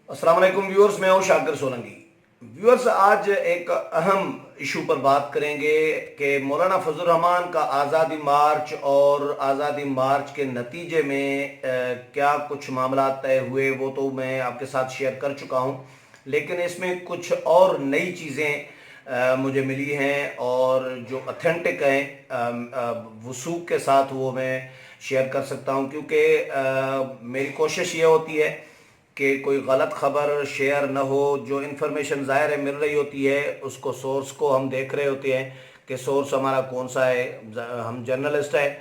अस्सलाम वालेकुम व्यूअर्स, मैं हूं शाकिर सोलंकी। व्यूअर्स, आज एक अहम इशू पर बात करेंगे कि मौलाना फजल रहमान का आज़ादी मार्च और आज़ादी मार्च के नतीजे में क्या कुछ मामला तय हुए, वो तो मैं आपके साथ शेयर कर चुका हूं। लेकिन इसमें कुछ और नई चीज़ें मुझे मिली हैं और जो ऑथेंटिक हैं वसूख के साथ वो मैं शेयर कर सकता हूं, क्योंकि मेरी कोशिश ये होती है कि कोई गलत खबर शेयर न हो। जो इन्फॉर्मेशन ज़ाहिर है मिल रही होती है, उसको सोर्स को हम देख रहे होते हैं कि सोर्स हमारा कौन सा है। हम जर्नलिस्ट हैं,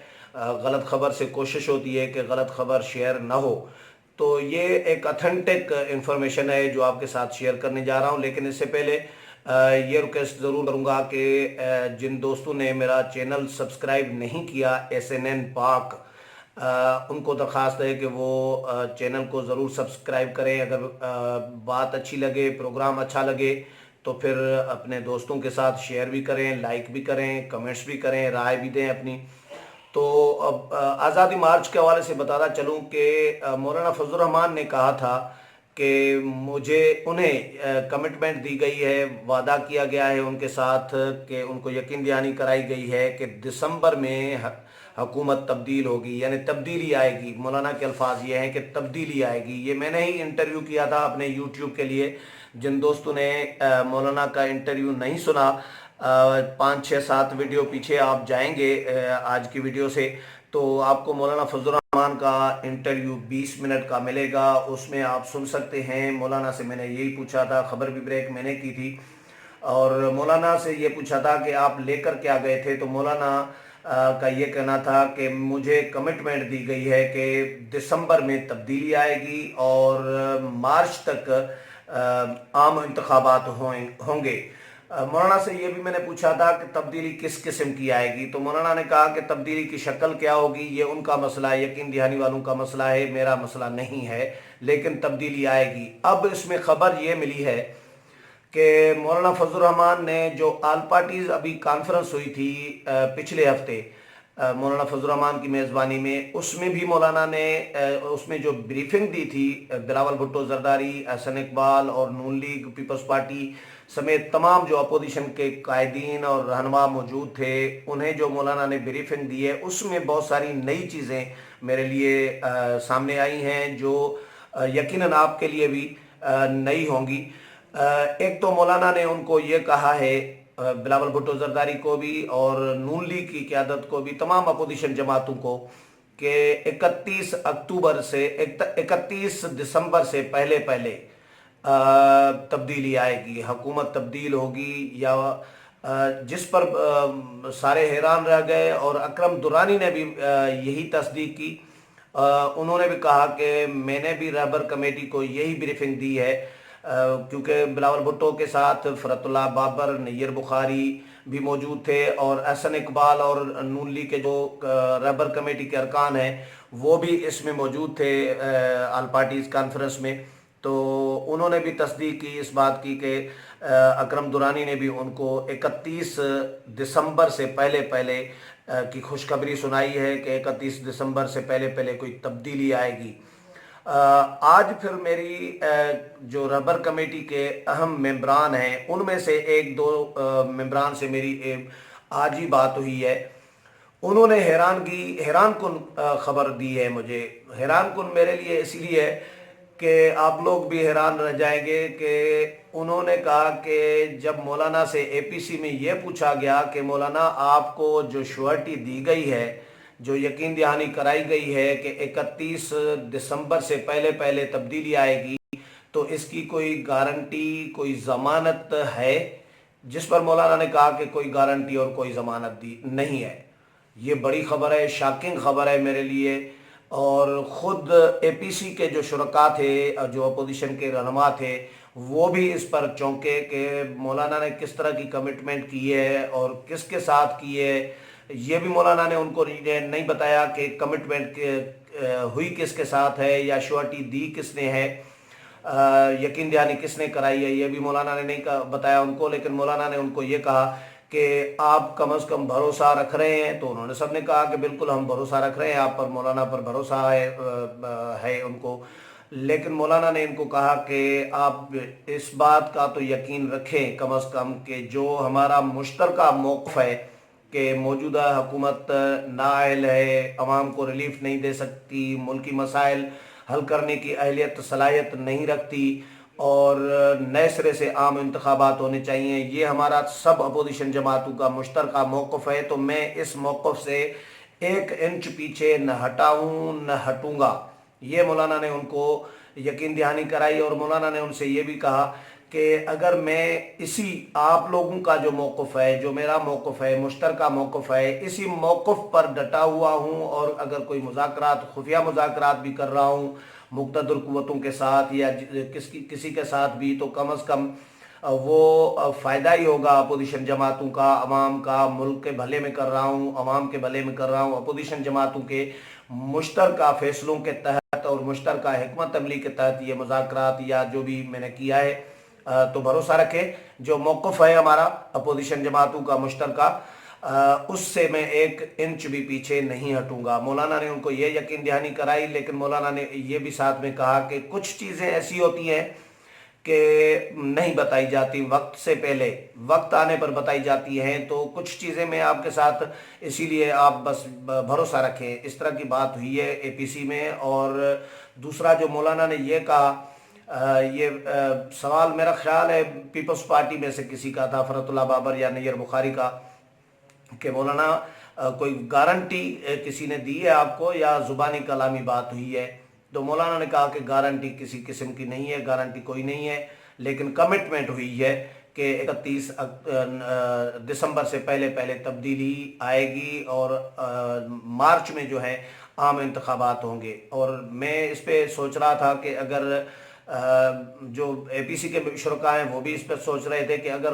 गलत खबर से कोशिश होती है कि गलत खबर शेयर ना हो। तो ये एक अथेंटिक इन्फॉर्मेशन है जो आपके साथ शेयर करने जा रहा हूँ। लेकिन इससे पहले ये रिक्वेस्ट ज़रूर करूँगा कि जिन दोस्तों ने मेरा चैनल सब्सक्राइब नहीं किया, SNN पाक, उनको दरख्वास्त है कि वो चैनल को ज़रूर सब्सक्राइब करें। अगर बात अच्छी लगे, प्रोग्राम अच्छा लगे, तो फिर अपने दोस्तों के साथ शेयर भी करें, लाइक भी करें, कमेंट्स भी करें, राय भी दें अपनी। तो अब आज़ादी मार्च के हवाले से बताता चलूँ कि मौलाना फजल रहमान ने कहा था कि मुझे उन्हें कमिटमेंट दी गई है, वादा किया गया है उनके साथ कि उनको यकीन दहानी कराई गई है कि दिसंबर में हुकूमत तब्दील होगी, यानी तब्दीली आएगी। मौलाना के अल्फाज ये हैं कि तब्दीली आएगी। ये मैंने ही इंटरव्यू किया था अपने यूट्यूब के लिए। जिन दोस्तों ने मौलाना का इंटरव्यू नहीं सुना, 5 6 7 वीडियो पीछे आप जाएंगे आज की वीडियो से, तो आपको मौलाना फजल रहमान का इंटरव्यू 20 मिनट का मिलेगा। उसमें आप सुन सकते हैं। मौलाना से मैंने यही पूछा था, खबर भी ब्रेक मैंने की थी, और मौलाना से ये पूछा था कि आप लेकर क्या गए थे। तो मौलाना का ये कहना था कि मुझे कमिटमेंट दी गई है कि दिसंबर में तब्दीली आएगी और मार्च तक आम इंतखाबात होंगे। मौलाना से ये भी मैंने पूछा था कि तब्दीली किस किस्म की आएगी। तो मौलाना ने कहा कि तब्दीली की शक्ल क्या होगी ये उनका मसला है, यकीन दहानी वालों का मसला है, मेरा मसला नहीं है, लेकिन तब्दीली आएगी। अब इसमें खबर ये मिली है कि मौलाना फजल रहमान ने जो आल पार्टीज अभी कॉन्फ्रेंस हुई थी पिछले हफ्ते मौलाना फजल रहमान की मेज़बानी में, उसमें भी मौलाना ने उसमें जो ब्रीफिंग दी थी, बिलावल भुट्टो जरदारी, एहसन इकबाल और नून लीग पीपल्स पार्टी समेत तमाम जो अपोजिशन के कायदीन और रहनुमा मौजूद थे, उन्हें जो मौलाना ने ब्रीफिंग दी है, उसमें बहुत सारी नई चीज़ें मेरे लिए सामने आई हैं जो यकीनन आपके लिए भी नई होंगी। एक तो मौलाना ने उनको ये कहा है, बिलावल भुट्टो जरदारी को भी और नून लीग की क़यादत को भी, तमाम अपोजिशन जमातों को, कि 31 अक्टूबर से 31 दिसंबर से पहले पहले तब्दीली आएगी, हुकूमत तब्दील होगी। या जिस पर सारे हैरान रह गए, और अकरम दुरानी ने भी यही तस्दीक की। उन्होंने भी कहा कि मैंने भी रहबर कमेटी को यही ब्रीफिंग दी है, क्योंकि बिलावल भुट्टो के साथ फरतुल्लाह बाबर, नैयर बुखारी भी मौजूद थे, और एहसन इकबाल और नून लीग के जो रहबर कमेटी के अरकान हैं वो भी इसमें मौजूद थे आल पार्टीज़ कॉन्फ्रेंस में। तो उन्होंने भी तस्दीक की इस बात की कि अकरम दुरानी ने भी उनको 31 दिसंबर से पहले पहले की खुशखबरी सुनाई है कि 31 दिसंबर से पहले पहले कोई तब्दीली आएगी। आज फिर मेरी जो रहबर कमेटी के अहम मेंबरान हैं, उनमें से एक दो मेंबरान से मेरी आज ही बात हुई है। उन्होंने हैरान कुन खबर दी है मुझे। हैरान कुन मेरे लिए इसलिए है कि आप लोग भी हैरान रह जाएंगे कि उन्होंने कहा कि जब मौलाना से APC में ये पूछा गया कि मौलाना आपको जो श्योरिटी दी गई है, जो यकीन दहानी कराई गई है कि 31 दिसंबर से पहले पहले तब्दीली आएगी, तो इसकी कोई गारंटी, कोई ज़मानत है? जिस पर मौलाना ने कहा कि कोई गारंटी और कोई ज़मानत दी नहीं है। ये बड़ी खबर है, शॉकिंग खबर है मेरे लिए। और ख़ुद APC के जो शुरका थे, जो अपोजिशन के रहनुमा थे, वो भी इस पर चौंके कि मौलाना ने किस तरह की कमिटमेंट की है और किसके साथ की है। ये भी मौलाना ने उनको नहीं बताया कि कमिटमेंट हुई किसके साथ है या श्योरिटी दी किसने है, यकीन दहानी किसने कराई है, ये भी मौलाना ने नहीं बताया उनको। लेकिन मौलाना ने उनको ये कहा कि आप कम अज़ कम भरोसा रख रहे हैं। तो उन्होंने सबने कहा कि बिल्कुल हम भरोसा रख रहे हैं आप पर, मौलाना पर भरोसा है उनको। लेकिन मौलाना ने इनको कहा कि आप इस बात का तो यकीन रखें कम अज़ कम कि जो हमारा मुश्तरका मौक़िफ़ है कि मौजूदा हुकूमत नाअहल है, अवाम को रिलीफ नहीं दे सकती, मुल्की मसाइल हल करने की अहलियत सलाहियत नहीं रखती और नए सिरे से आम इंतखाबात होने चाहिए, ये हमारा सब अपोजिशन जमातों का मुश्तरका मौक़िफ़ है। तो मैं इस मौक़िफ़ से 1 इंच पीछे न हटाऊँ न हटूँगा। ये मौलाना ने उनको यकीन दहानी कराई और मौलाना ने उनसे ये भी कहा कि अगर मैं इसी आप लोगों का जो मौक़िफ़ है, जो मेरा मौक़िफ़ है, मुश्तरका मौक़िफ़ है, इसी मौक़िफ़ पर डटा हुआ हूँ और अगर कोई मुज़ाकरात, खुफिया मुज़ाकरात भी कर रहा हूँ मुक़तदर क़ुव्वतों के साथ या किसी के साथ भी, तो कम अज़ कम वो फ़ायदा ही होगा अपोजिशन जमातों का, अवाम का। मुल्क के भले में कर रहा हूँ, अवाम के भले में कर रहा हूँ, अपोजिशन जमातों के मुश्तरका फ़ैसलों के तहत और मुश्तरका हिकमत अमली के तहत ये मुज़ाकरात या जो भी मैंने किया है। तो भरोसा रखें जो मौक़िफ़ है हमारा अपोजिशन जमातों का मुश्तरका, उससे मैं 1 इंच भी पीछे नहीं हटूंगा। मौलाना ने उनको ये यकीन दहानी कराई, लेकिन मौलाना ने ये भी साथ में कहा कि कुछ चीज़ें ऐसी होती हैं कि नहीं बताई जाती, वक्त से पहले, वक्त आने पर बताई जाती हैं। तो कुछ चीज़ें मैं आपके साथ, इसीलिए आप बस भरोसा रखें। इस तरह की बात हुई है एपीसी में। और दूसरा जो मौलाना ने ये कहा, ये सवाल मेरा ख्याल है पीपल्स पार्टी में से किसी का था, फरतुल्लाह बाबर या नैयर बुखारी का, कि मौलाना कोई गारंटी किसी ने दी है आपको या ज़ुबानी कलामी बात हुई है? तो मौलाना ने कहा कि गारंटी किसी किस्म की नहीं है, गारंटी कोई नहीं है, लेकिन कमिटमेंट हुई है कि 31 दिसंबर से पहले पहले तब्दीली आएगी और मार्च में जो है आम इंतखाबात होंगे। और मैं इस पे सोच रहा था कि अगर जो एपीसी के शुरका हैं वो भी इस पर सोच रहे थे कि अगर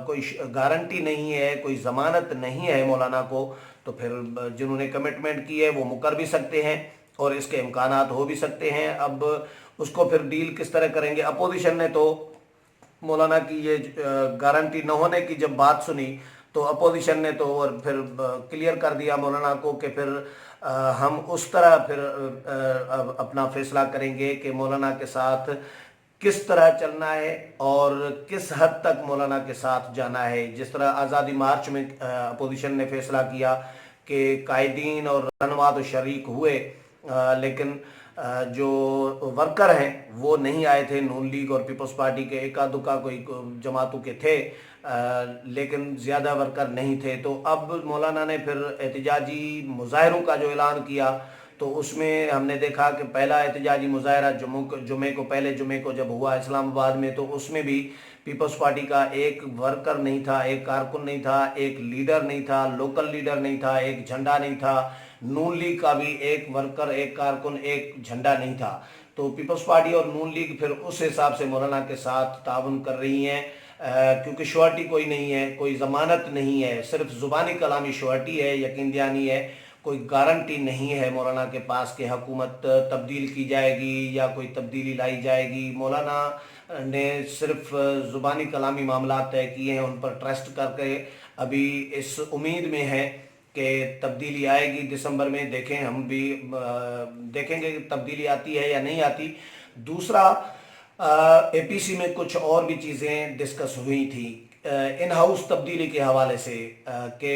कोई गारंटी नहीं है, कोई ज़मानत नहीं है मौलाना को, तो फिर जिन्होंने कमिटमेंट की है वो मुकर भी सकते हैं और इसके इम्कानात हो भी सकते हैं। अब उसको फिर डील किस तरह करेंगे? अपोजिशन ने तो मौलाना की ये गारंटी न होने की जब बात सुनी तो अपोजिशन ने तो और फिर क्लियर कर दिया मौलाना को कि फिर हम उस तरह फिर अपना फैसला करेंगे कि मौलाना के साथ किस तरह चलना है और किस हद तक मौलाना के साथ जाना है। जिस तरह आज़ादी मार्च में अपोजिशन ने फैसला किया कि कायदीन और रहनुमा तो शरीक हुए, लेकिन जो वर्कर हैं वो नहीं आए थे। नून लीग और पीपल्स पार्टी के एका दुका कोई जमातों के थे, लेकिन ज़्यादा वर्कर नहीं थे। तो अब मौलाना ने फिर एहतजाजी मुजाहरों का जो ऐलान किया, तो उसमें हमने देखा कि पहला एहतजाजी मुजाहरा पहले जुमे को जब हुआ इस्लामाबाद में, तो उसमें भी पीपल्स पार्टी का एक वर्कर नहीं था, एक कारकुन नहीं था, एक लीडर नहीं था, लोकल लीडर नहीं था, एक झंडा नहीं था। नून लीग का भी एक वर्कर, एक कारकुन, एक झंडा नहीं था। तो पीपल्स पार्टी और नून लीग फिर उस हिसाब से मौलाना के साथ ताउन कर रही हैं, क्योंकि श्योरिटी कोई नहीं है, कोई ज़मानत नहीं है, सिर्फ ज़ुबानी कलामी श्योरिटी है, यकीन दहानी है, कोई गारंटी नहीं है मौलाना के पास कि हुकूमत तब्दील की जाएगी या कोई तब्दीली लाई जाएगी। मौलाना ने सिर्फ ज़ुबानी कलामी मामला तय किए हैं, उन पर ट्रस्ट करके अभी इस उम्मीद में है कि तब्दीली आएगी दिसंबर में। देखें, हम भी देखेंगे कि तब्दीली आती है या नहीं आती। दूसरा, एपीसी में कुछ और भी चीज़ें डिस्कस हुई थी इन हाउस तब्दीली के हवाले से, कि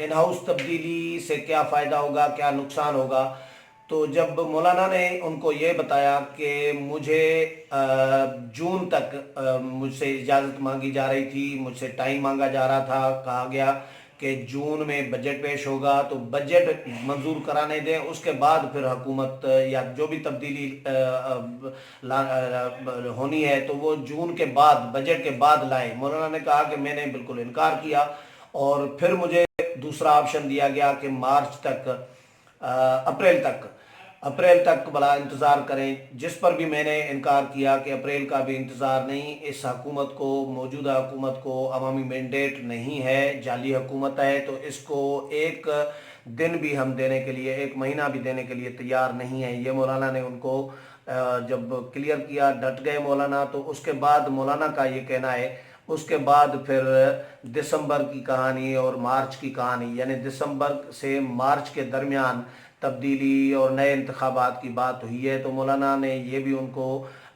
इन हाउस तब्दीली से क्या फ़ायदा होगा, क्या नुकसान होगा। तो जब मौलाना ने उनको ये बताया कि मुझे जून तक मुझसे इजाज़त मांगी जा रही थी, मुझसे टाइम मांगा जा रहा था, कहा गया कि जून में बजट पेश होगा, तो बजट मंजूर कराने दें, उसके बाद फिर हुकूमत या जो भी तब्दीली होनी है तो वो जून के बाद, बजट के बाद लाएं। मौलाना ने कहा कि मैंने बिल्कुल इनकार किया और फिर मुझे दूसरा ऑप्शन दिया गया कि मार्च तक, अप्रैल तक भला इंतज़ार करें, जिस पर भी मैंने इनकार किया कि अप्रैल का भी इंतज़ार नहीं। इस हुकूमत को, मौजूदा हुकूमत को अवामी मैंडेट नहीं है, जाली हुकूमत है, तो इसको एक दिन भी हम देने के लिए, एक महीना भी देने के लिए तैयार नहीं है। ये मौलाना ने उनको जब क्लियर किया, डट गए मौलाना। तो उसके बाद मौलाना का ये कहना है, उसके बाद फिर दिसंबर की कहानी और मार्च की कहानी, यानी दिसंबर से मार्च के दरमियान तब्दीली और नए इंतखाबात की बात हुई है, तो मौलाना ने ये भी उनको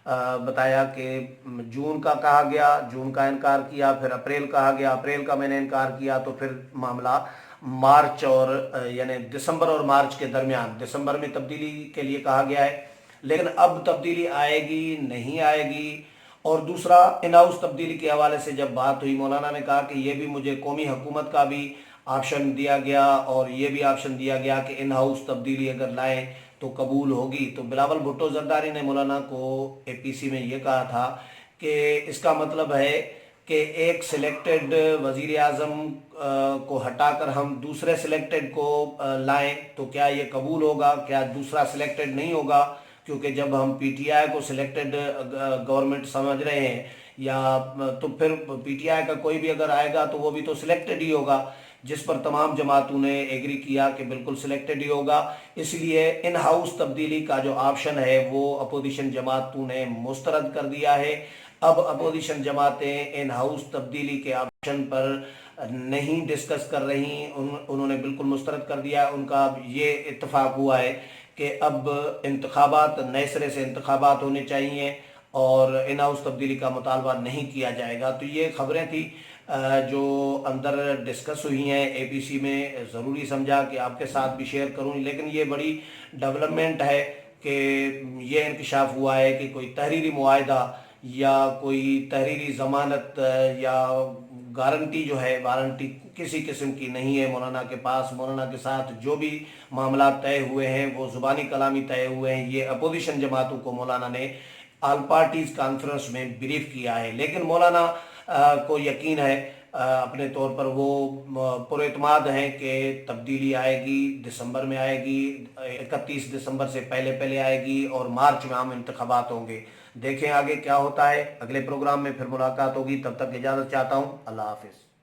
बताया कि जून का कहा गया, जून का इनकार किया, फिर अप्रैल कहा गया, अप्रैल का मैंने इनकार किया, तो फिर मामला मार्च और यानी दिसंबर और मार्च के दरमियान, दिसंबर में तब्दीली के लिए कहा गया है। लेकिन अब तब्दीली आएगी नहीं आएगी। और दूसरा, इन हाउस तब्दीली के हवाले से जब बात हुई, मौलाना ने कहा कि ये भी मुझे कौमी हुकूमत का भी ऑप्शन दिया गया और ये भी ऑप्शन दिया गया कि इन हाउस तब्दीली अगर लाएं तो कबूल होगी। तो बिलावल भुट्टो जरदारी ने मौलाना को एपीसी में ये कहा था कि इसका मतलब है कि एक सिलेक्टेड वजीर आज़म को हटाकर हम दूसरे सिलेक्टेड को लाएं तो क्या ये कबूल होगा, क्या दूसरा सिलेक्टेड नहीं होगा? क्योंकि जब हम पीटीआई को सिलेक्टेड गवर्नमेंट समझ रहे हैं, या तो फिर पीटीआई का कोई भी अगर आएगा तो वो भी तो सिलेक्टेड ही होगा, जिस पर तमाम जमातों ने एग्री किया कि बिल्कुल सिलेक्टेड ही होगा। इसलिए इन हाउस तब्दीली का जो ऑप्शन है वो अपोजिशन जमातों ने मुस्तरद कर दिया है। अब अपोजिशन जमातें इन हाउस तब्दीली के ऑप्शन पर नहीं डिस्कस कर रही, उन्होंने बिल्कुल मुस्तरद कर दिया। उनका ये इत्तफाक हुआ है कि अब इंतखाबात, नए सिरे से इंतखाबात होने चाहिए और इन हाउस तब्दीली का मुतालबा नहीं किया जाएगा। तो ये खबरें थी जो अंदर डिस्कस हुई हैं एपीसी में, ज़रूरी समझा कि आपके साथ भी शेयर करूं। लेकिन ये बड़ी डेवलपमेंट है कि ये इंकशाफ हुआ है कि कोई तहरीरी मुआहदा या कोई तहरीरी ज़मानत या गारंटी जो है, वारंटी किसी किस्म की नहीं है मौलाना के पास। मौलाना के साथ जो भी मामला तय हुए हैं वो ज़ुबानी कलामी तय हुए हैं। ये अपोजिशन जमातों को मौलाना ने ऑल पार्टीज़ कॉन्फ्रेंस में ब्रीफ किया है। लेकिन मौलाना को यकीन है, अपने तौर पर वो पुरएतमाद हैं कि तब्दीली आएगी, दिसंबर में आएगी, 31 दिसंबर से पहले पहले आएगी और मार्च में आम इंतखाबात होंगे। देखें आगे क्या होता है। अगले प्रोग्राम में फिर मुलाकात होगी, तब तक इजाज़त चाहता हूँ। अल्लाह हाफिज़।